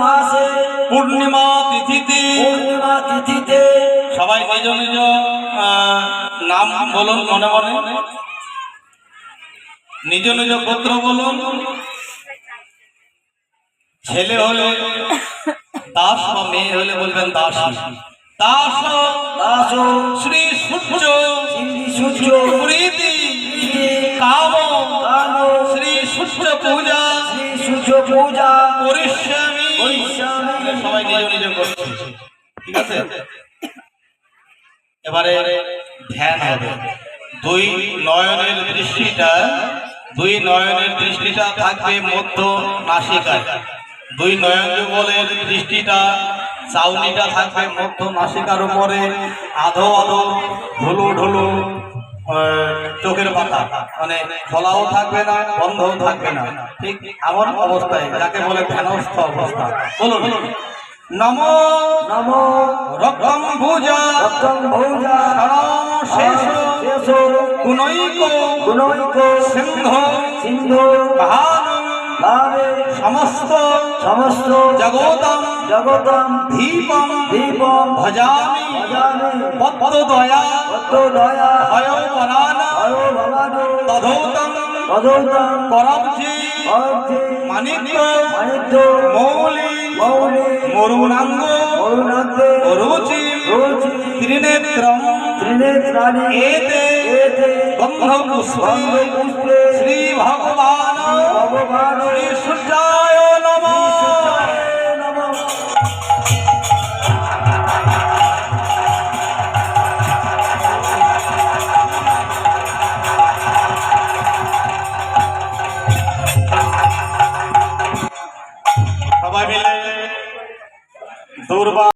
মাসে পূর্ণিমা তিথিতে সবাই নিজ নিজ নাম বলুন, মনে মনে নিজ নিজ গোত্র বলুন। ছেলে হলে দাস বা মেয়ে হলে বলবেন দাস। দাস দাস শ্রী সূর্য সূর্য প্রীতি কাম শ্রী সূর্য পূজা পরিশ্রমী। সবাই নিজ নিজ করছে, ঠিক আছে। এবারে ধ্যান হবে। দুই নয়নের দৃষ্টিটা থাকবে মধ্য নাসিকায়। দুই নয়ন যুগলের দৃষ্টিটা চাউনিটা থাকবে মধ্য নাসিকার উপরে। আধো ঢুলু ঢুলু চোখের পাতা, মানে খোলাও থাকবে না, বন্ধও থাকবে না, ঠিক এমন অবস্থায় যাকে বলে ধ্যানস্থ অবস্থা। বলুন নমো নমো রক্তম ভুজা শেষ গুণৈক সিন্ধু ভাবে সমস্ত জগতম দীপম ভজামি পদ্মদয়া ভয় পরাণ তদৌতম করবজি মানিক্য মৌলি মরুণাঙ্গ রুচি ত্রিনেত্রম এতে গন্ধপুষ্পে শ্রী ভগবান শ্রী সূর্যায় নমঃ। সবাই মিলে দুর্বা